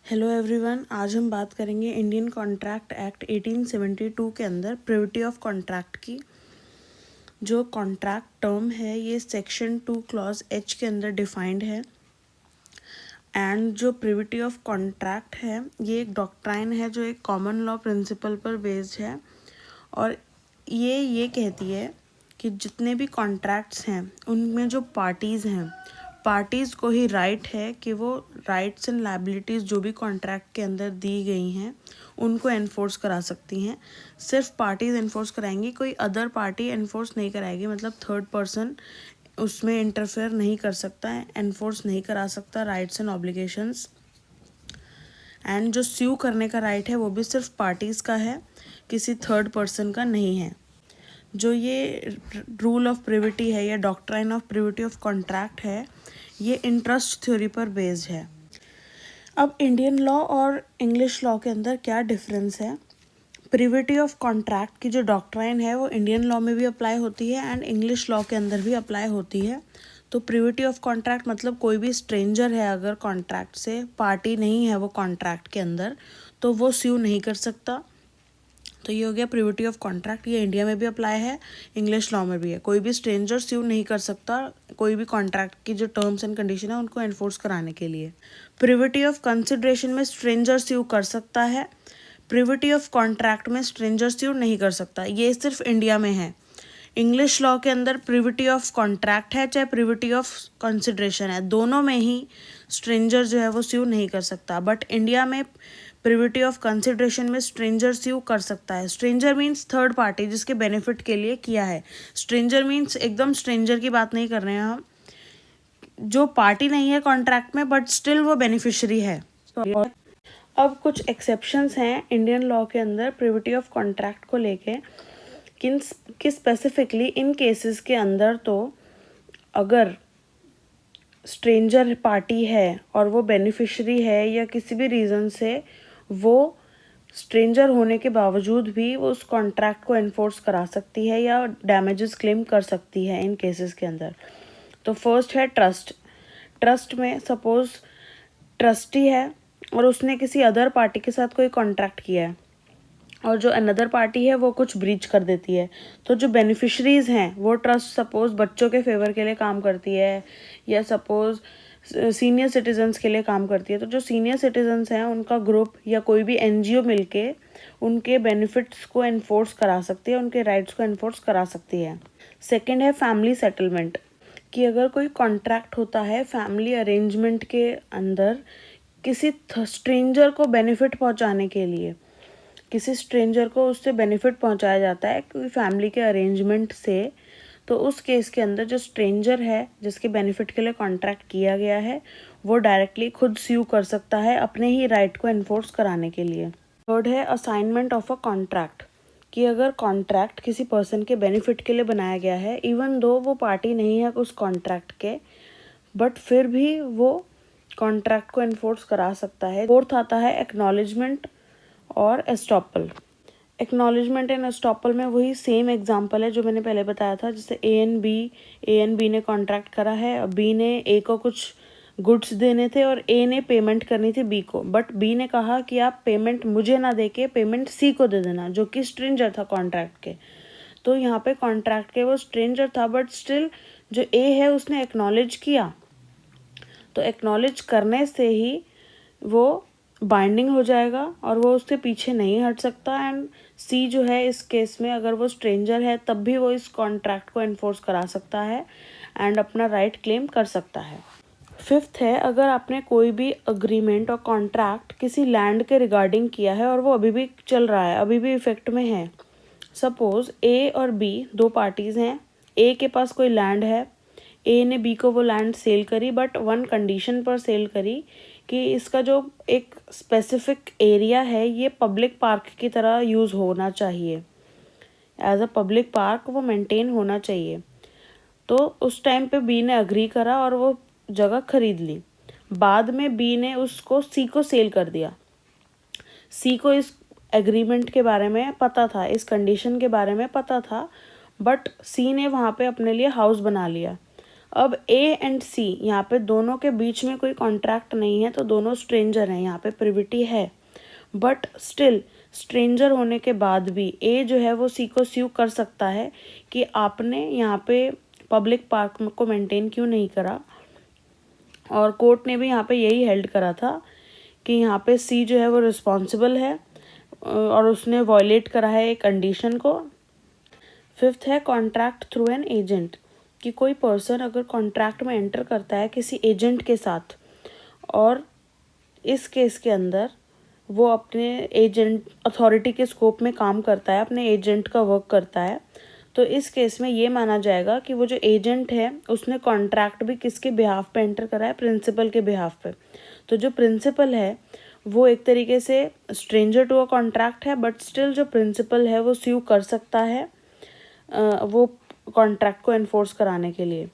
Hello everyone, आज हम बात करेंगे इंडियन कॉन्ट्रैक्ट एक्ट 1872 के अंदर प्रिविटी ऑफ कॉन्ट्रैक्ट की। जो कॉन्ट्रैक्ट टर्म है ये सेक्शन 2 क्लॉज एच के अंदर डिफाइंड है। एंड जो प्रिविटी ऑफ कॉन्ट्रैक्ट है ये एक डॉक्ट्राइन है जो एक कॉमन लॉ प्रिंसिपल पर बेस्ड है। और ये कहती है कि जितने भी कॉन्ट्रैक्ट्स हैं उनमें जो पार्टीज़ हैं, पार्टीज़ को ही राइट है कि वो राइट्स एंड लायबिलिटीज़ जो भी कॉन्ट्रैक्ट के अंदर दी गई हैं उनको एनफोर्स करा सकती हैं। सिर्फ पार्टीज़ एनफोर्स कराएंगी, कोई अदर पार्टी एनफोर्स नहीं कराएगी। मतलब थर्ड पर्सन उसमें इंटरफेयर नहीं कर सकता है, एनफोर्स नहीं करा सकता राइट्स एंड ऑब्लिगेशंस। एंड जो स्यू करने का राइट है वो भी सिर्फ पार्टीज़ का है, किसी थर्ड पर्सन का नहीं है। जो ये रूल ऑफ प्रिविटी है या doctrine of privity of contract है ये इंटरेस्ट थ्योरी पर बेस्ड है। अब इंडियन लॉ और इंग्लिश लॉ के अंदर क्या डिफरेंस है? प्रिविटी ऑफ कॉन्ट्रैक्ट की जो डॉक्ट्राइन है वो इंडियन लॉ में भी अप्लाई होती है एंड इंग्लिश लॉ के अंदर भी अप्लाई होती है। तो प्रिविटी ऑफ कॉन्ट्रैक्ट मतलब कोई भी स्ट्रेंजर है अगर कॉन्ट्रैक्ट से पार्टी नहीं है वो कॉन्ट्रैक्ट के अंदर तो वो स्यू नहीं कर सकता। तो ये हो गया प्रिविटी ऑफ कॉन्ट्रैक्ट। ये इंडिया में भी अप्लाई है, इंग्लिश लॉ में भी है। कोई भी स्ट्रेंजर स्यू नहीं कर सकता कोई भी कॉन्ट्रैक्ट की जो टर्म्स एंड कंडीशन है उनको एनफोर्स कराने के लिए। प्रिविटी ऑफ कंसिडरेशन में स्ट्रेंजर स्यू कर सकता है, प्रिविटी ऑफ कॉन्ट्रैक्ट में स्ट्रेंजर स्यू नहीं कर सकता। ये सिर्फ इंडिया में है। इंग्लिश लॉ के अंदर प्रिविटी ऑफ कॉन्ट्रैक्ट है चाहे प्रिविटी ऑफ कंसिडरेशन है, दोनों में ही स्ट्रेंजर जो है वो स्यू नहीं कर सकता। बट इंडिया में प्रिविटी ऑफ कंसिडरेशन में स्ट्रेंजर स्यू कर सकता है। स्ट्रेंजर मीन्स थर्ड पार्टी जिसके बेनिफिट के लिए किया है। स्ट्रेंजर मीन्स एकदम स्ट्रेंजर की बात नहीं कर रहे हैं हम, जो पार्टी नहीं है कॉन्ट्रैक्ट में बट स्टिल वो बेनिफिशियरी है। अब कुछ एक्सेप्शंस हैं इंडियन लॉ के अंदर प्रिविटी ऑफ कॉन्ट्रैक्ट को लेके कि स्पेसिफिकली इन केसेस के अंदर तो अगर स्ट्रेंजर पार्टी है और वो बेनिफिशियरी है या किसी भी रीज़न से वो स्ट्रेंजर होने के बावजूद भी वो उस कॉन्ट्रैक्ट को एनफोर्स करा सकती है या डैमेजेस क्लेम कर सकती है इन केसेस के अंदर। तो फर्स्ट है ट्रस्ट। ट्रस्ट में सपोज ट्रस्टी है और उसने किसी अदर पार्टी के साथ कोई कॉन्ट्रैक्ट किया है और जो अनदर पार्टी है वो कुछ ब्रीच कर देती है, तो जो बेनिफिशरीज हैं वो ट्रस्ट सपोज बच्चों के फेवर के लिए काम करती है या सपोज सीनियर सिटीजन्स के लिए काम करती है। तो जो सीनियर सिटीजन्स हैं उनका ग्रुप या कोई भी एनजीओ मिलके उनके बेनिफिट्स को एनफोर्स करा सकती है, उनके राइट्स को एनफोर्स करा सकती है। सेकेंड है फैमिली सेटलमेंट, कि अगर कोई कॉन्ट्रैक्ट होता है फैमिली अरेंजमेंट के अंदर किसी स्ट्रेंजर को बेनिफिट पहुंचाने के लिए, किसी स्ट्रेंजर को उससे बेनिफिट पहुंचाया जाता है कोई फैमिली के अरेंजमेंट से, तो उस केस के अंदर जो स्ट्रेंजर है जिसके बेनिफिट के लिए कॉन्ट्रैक्ट किया गया है वो डायरेक्टली खुद स्यू कर सकता है अपने ही राइट को एनफोर्स कराने के लिए। थर्ड है असाइनमेंट ऑफ अ कॉन्ट्रैक्ट, कि अगर कॉन्ट्रैक्ट किसी पर्सन के बेनिफिट के लिए बनाया गया है इवन दो वो पार्टी नहीं है उस कॉन्ट्रैक्ट के, बट फिर भी वो कॉन्ट्रैक्ट को एनफोर्स करा सकता है। फोर्थ आता है एक्नॉलेजमेंट और एस्टॉपल। एक्नॉलेजमेंट एंड एस्टॉपल में वही सेम एग्जांपल है जो मैंने पहले बताया था, जैसे ए एन बी ने कॉन्ट्रैक्ट करा है, बी ने ए को कुछ गुड्स देने थे और ए ने पेमेंट करनी थी बी को, बट बी ने कहा कि आप पेमेंट मुझे ना देके पेमेंट सी को दे देना जो कि स्ट्रेंजर था कॉन्ट्रैक्ट के। तो यहाँ पे कॉन्ट्रैक्ट के वो स्ट्रेंजर था बट स्टिल जो ए है उसने एक्नॉलेज किया, तो एक्नॉलेज करने से ही वो बाइंडिंग हो जाएगा और वो उससे पीछे नहीं हट सकता। एंड सी जो है इस केस में अगर वो स्ट्रेंजर है तब भी वो इस कॉन्ट्रैक्ट को एनफोर्स करा सकता है एंड अपना राइट क्लेम कर सकता है। फिफ्थ है अगर आपने कोई भी अग्रीमेंट और कॉन्ट्रैक्ट किसी लैंड के रिगार्डिंग किया है और वो अभी भी चल रहा है, अभी भी इफेक्ट में है। सपोज ए और बी दो पार्टीज़ हैं, ए के पास कोई लैंड है, ए ने बी को वो लैंड सेल करी बट वन कंडीशन पर सेल करी कि इसका जो एक स्पेसिफिक एरिया है ये पब्लिक पार्क की तरह यूज़ होना चाहिए, एज अ पब्लिक पार्क वो मेंटेन होना चाहिए। तो उस टाइम पे बी ने अग्री करा और वो जगह खरीद ली। बाद में बी ने उसको सी को सेल कर दिया। सी को इस एग्रीमेंट के बारे में पता था, इस कंडीशन के बारे में पता था, बट सी ने वहाँ पे अपने लिए हाउस बना लिया। अब ए एंड सी यहाँ पे दोनों के बीच में कोई कॉन्ट्रैक्ट नहीं है, तो दोनों स्ट्रेंजर हैं, यहाँ पे प्रिविटी है, बट स्टिल स्ट्रेंजर होने के बाद भी ए जो है वो सी को स्यू कर सकता है कि आपने यहाँ पे पब्लिक पार्क को मेंटेन क्यों नहीं करा। और कोर्ट ने भी यहाँ पे यही हेल्ड करा था कि यहाँ पे सी जो है वो रिस्पॉन्सिबल है और उसने वॉयलेट करा है एक कंडीशन को। फिफ्थ है कॉन्ट्रैक्ट थ्रू एन एजेंट, कि कोई पर्सन अगर कॉन्ट्रैक्ट में एंटर करता है किसी एजेंट के साथ और इस केस के अंदर वो अपने एजेंट अथॉरिटी के स्कोप में काम करता है, अपने एजेंट का वर्क करता है, तो इस केस में ये माना जाएगा कि वो जो एजेंट है उसने कॉन्ट्रैक्ट भी किसके बिहाफ पे एंटर करा है, प्रिंसिपल के बिहाफ पे। तो जो प्रिंसिपल है वो एक तरीके से स्ट्रेंजर टू अ कॉन्ट्रैक्ट है, बट स्टिल जो प्रिंसिपल है वो स्यू कर सकता है वो कॉन्ट्रैक्ट को एनफोर्स कराने के लिए।